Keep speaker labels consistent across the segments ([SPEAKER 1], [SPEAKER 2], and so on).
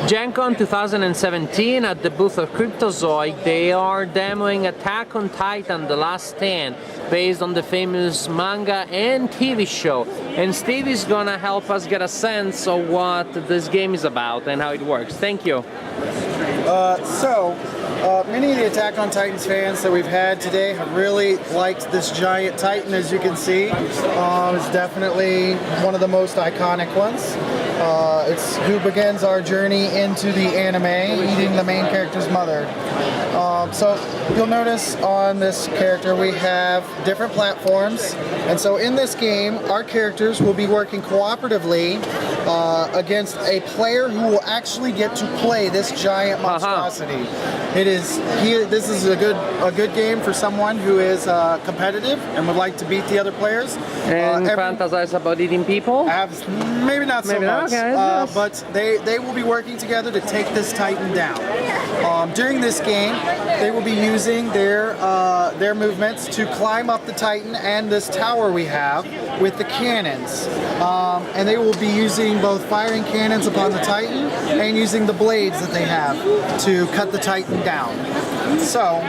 [SPEAKER 1] Gen Con 2017 at the booth of Cryptozoic, they are demoing Attack on Titan: The Last Stand, based on the famous manga and TV show. And Steve is gonna help us get a sense of what this game is about and how it works. Thank you.
[SPEAKER 2] Many of the Attack on Titans fans that we've had today have really liked this giant Titan, as you can see. It's definitely one of the most iconic ones. It's who begins our journey into the anime, eating the main character's mother. So you'll notice on this character we have different platforms, and so in this game our characters will be working cooperatively against a player who will actually get to play this giant monstrosity. This is a good game for someone who is competitive and would like to beat the other players.
[SPEAKER 1] And fantasize about eating people?
[SPEAKER 2] Maybe not so much,
[SPEAKER 1] okay,
[SPEAKER 2] but they will be working together to take this Titan down. During this game, they will be using their movements to climb up the Titan and this tower we have with the cannons. And they will be using both firing cannons upon the Titan and using the blades that they have to cut the Titan down. So,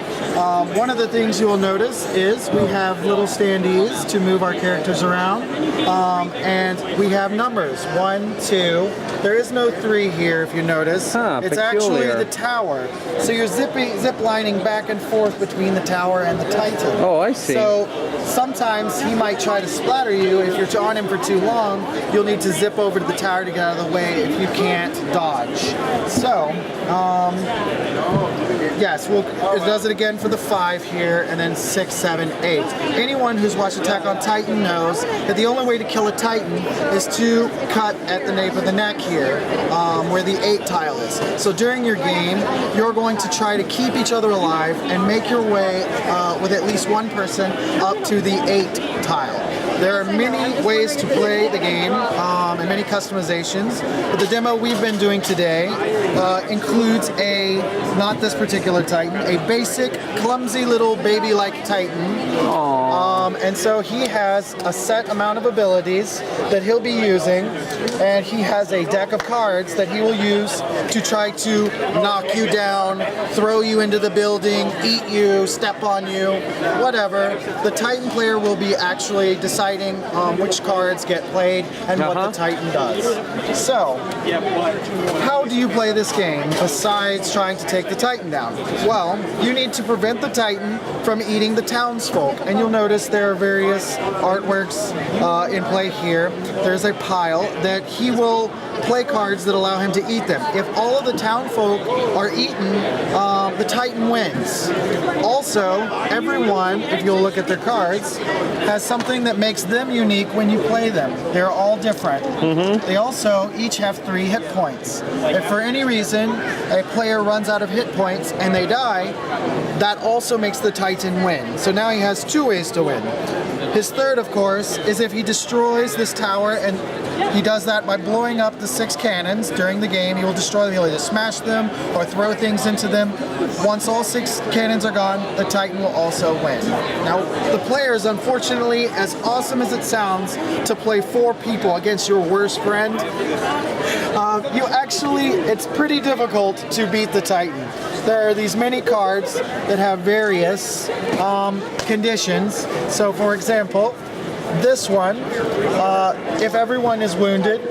[SPEAKER 2] one of the things you will notice is we have little standees to move our characters around, and we have numbers, 1, 2. There is no 3 here, if you notice. It's actually the tower. So you're zip lining back and forth between the tower and the Titan.
[SPEAKER 1] Oh, I see.
[SPEAKER 2] So sometimes he might try to splatter you. If you're on him for too long, you'll need to zip over to the tower to get out of the way if you can't dodge. So, yes, it does it again for the 5 here, and then 6, 7, 8. Anyone who's watched Attack on Titan knows that the only way to kill a Titan is to cut at the nape of the neck here, where the 8 tile is. So during your game, you're going to try to keep each other alive and make your way with at least one person up to the 8 tile. There are many ways to play the game and many customizations, but the demo we've been doing today includes not this particular Titan, a basic, clumsy little baby-like Titan. And so he has a set amount of abilities that he'll be using, and he has a deck of cards that he will use to try to knock you down, throw you into the building, eat you, step on you, whatever. The Titan player will be actually deciding which cards get played and what the Titan does. So, how do you play this game besides trying to take the Titan down? Well, you need to prevent the Titan from eating the townsfolk, and you'll notice there are various artworks in play here. There's a pile that he will play cards that allow him to eat them. If all of the townfolk are eaten, the Titan wins. Also, everyone, if you'll look at their cards, has something that makes them unique when you play them. They're all different. They also each have 3 hit points. If for any reason a player runs out of hit points and they die, that also makes the Titan win. So now he has 2 ways to win. His third, of course, is if he destroys this tower, and he does that by blowing up the 6 cannons during the game. He will destroy them. He'll either smash them or throw things into them. Once all 6 cannons are gone, the Titan will also win. Now, the players, unfortunately, as awesome as it sounds, to play 4 people against your worst friend, it's pretty difficult to beat the Titan. There are these many cards that have various conditions. So, for example, this one, if everyone is wounded,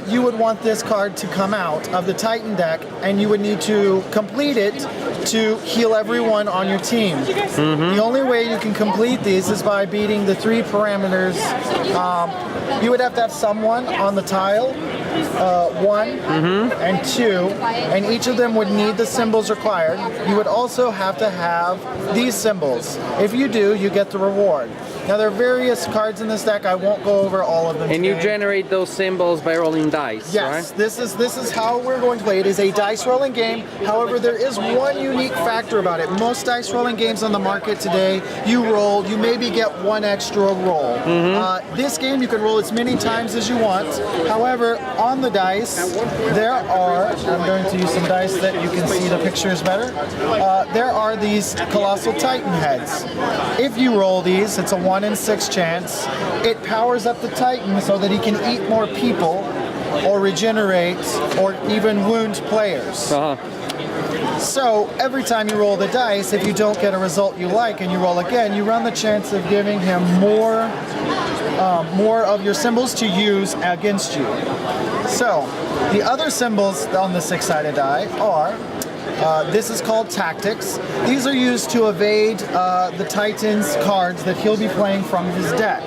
[SPEAKER 2] you would want this card to come out of the Titan deck, and you would need to complete it to heal everyone on your team. The only way you can complete these is by beating the 3 parameters. You would have to have someone on the tile, 1 and 2, and each of them would need the symbols required. You would also have to have these symbols. If you do, you get the reward. Now there are various cards in this deck. I won't go over all of them
[SPEAKER 1] And
[SPEAKER 2] today.
[SPEAKER 1] you generate those symbols by rolling dice,
[SPEAKER 2] yes,
[SPEAKER 1] right?
[SPEAKER 2] this is how we're going to play. It is a dice rolling game. However, there is one unique factor about it. Most dice rolling games on the market today, you maybe get 1 extra roll. This game you can roll as many times as you want. However, on the dice, there are, I'm going to use some dice that you can see the pictures better. There are these colossal Titan heads. If you roll these, it's a 1 in 6 chance. It powers up the Titan so that he can eat more people, or regenerate, or even wound players. So every time you roll the dice, if you don't get a result you like and you roll again, you run the chance of giving him more of your symbols to use against you. So the other symbols on the six-sided die are, this is called tactics. These are used to evade the Titan's cards that he'll be playing from his deck.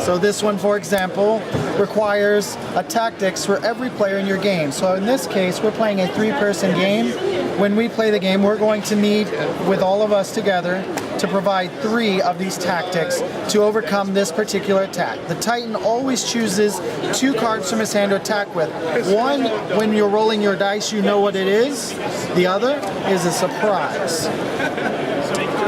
[SPEAKER 2] So this one, for example, requires a tactics for every player in your game. So in this case, we're playing a three-person game. When we play the game, we're going to need, with all of us together, to provide 3 of these tactics to overcome this particular attack. The Titan always chooses 2 cards from his hand to attack with. One, when you're rolling your dice, you know what it is. The other is a surprise.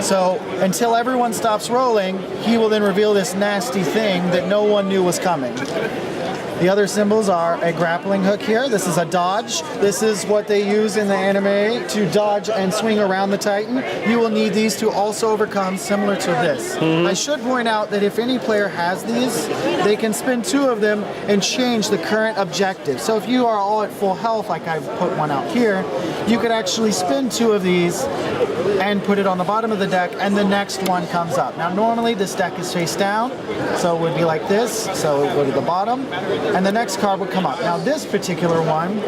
[SPEAKER 2] So until everyone stops rolling, he will then reveal this nasty thing that no one knew was coming. The other symbols are a grappling hook here. This is a dodge. This is what they use in the anime to dodge and swing around the Titan. You will need these to also overcome, similar to this. I should point out that if any player has these, they can spend 2 of them and change the current objective. So if you are all at full health, like I've put one out here, you could actually spend 2 of these and put it on the bottom of the deck, and the next one comes up. Now normally this deck is face down, so it would be like this, so it would go to the bottom, and the next card would come up. Now this particular one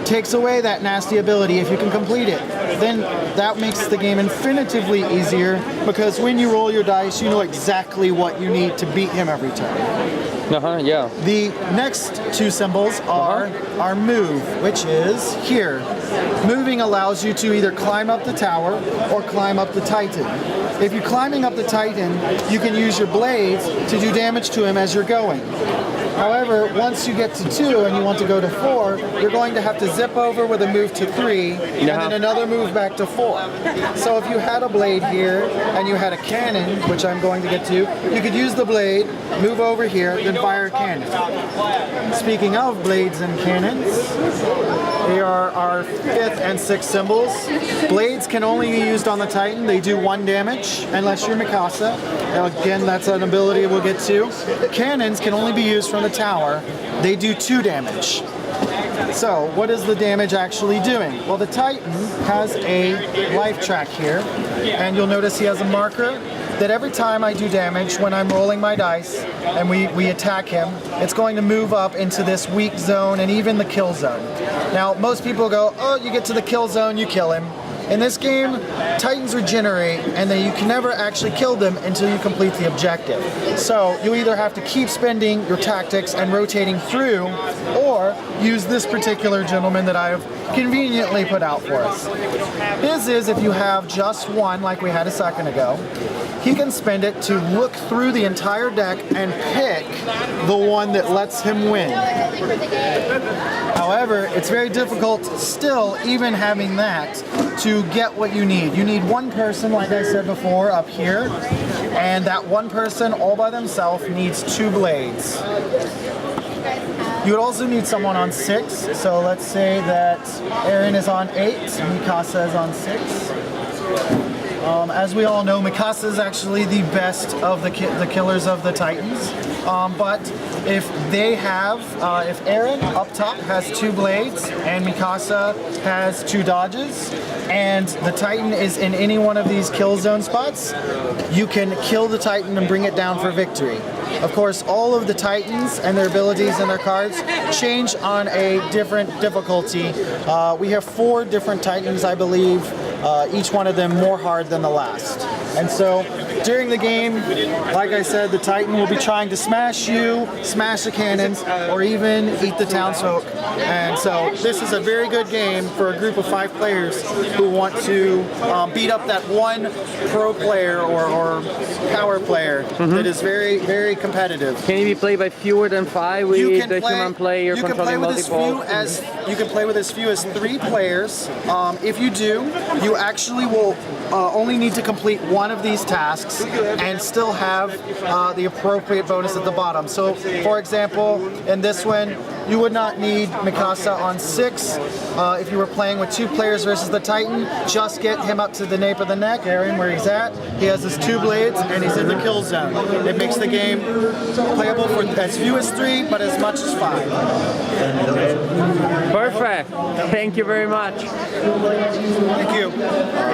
[SPEAKER 2] takes away that nasty ability if you can complete it. Then that makes the game infinitively easier, because when you roll your dice, you know exactly what you need to beat him every turn.
[SPEAKER 1] Yeah.
[SPEAKER 2] The next 2 symbols are our move, which is here. Moving allows you to either climb up the tower or climb up the Titan. If you're climbing up the Titan, you can use your blades to do damage to him as you're going. However, once you get to 2 and you want to go to 4, you're going to have to zip over with a move to 3, and then another move back to 4. So if you had a blade here and you had a cannon, which I'm going to get to, you could use the blade, move over here, then fire a cannon. Speaking of blades and cannons, they are our 5th and 6th symbols. Blades can only be used on the Titan. They do 1 damage, unless you're Mikasa. Now, again, that's an ability we'll get to. Cannons can only be used from the tower. They do 2 damage. So, what is the damage actually doing? Well, the Titan has a life track here, and you'll notice he has a marker that every time I do damage, when I'm rolling my dice and we attack him, it's going to move up into this weak zone and even the kill zone. Now, most people go, oh, you get to the kill zone, you kill him. In this game, Titans regenerate, and then you can never actually kill them until you complete the objective. So you either have to keep spending your tactics and rotating through, or use this particular gentleman that I have conveniently put out for us. His is, if you have just 1, like we had a second ago, he can spend it to look through the entire deck and pick the one that lets him win. However, it's very difficult still, even having that, to get what you need. You need 1 person, like I said before, up here, and that 1 person all by themselves needs 2 blades. You would also need someone on 6, so let's say that Eren is on 8, Mikasa is on 6. As we all know, Mikasa is actually the best of the killers of the Titans. But if if Eren up top has 2 blades and Mikasa has 2 dodges, and the Titan is in any one of these kill zone spots, you can kill the Titan and bring it down for victory. Of course, all of the Titans and their abilities and their cards change on a different difficulty. We have 4 different Titans, I believe, each one of them more hard than the last. And so during the game, like I said, the Titan will be trying to smash you, smash the cannons, or even eat the townsfolk. And so this is a very good game for a group of 5 players who want to beat up that 1 pro player or power player that is very, very competitive.
[SPEAKER 1] Can he be played by fewer than 5 with the human player controlling multiple?
[SPEAKER 2] You can play with as few as 3 players. If you do, you actually will only need to complete one of these tasks and still have the appropriate bonus at the bottom. So, for example, in this one, you would not need Mikasa on 6. If you were playing with 2 players versus the Titan, just get him up to the nape of the neck, Aaron, where he's at. He has his 2 blades, and he's in the kill zone. It makes the game playable for as few as 3, but as much as 5.
[SPEAKER 1] Perfect. Thank you very much.
[SPEAKER 2] Thank you.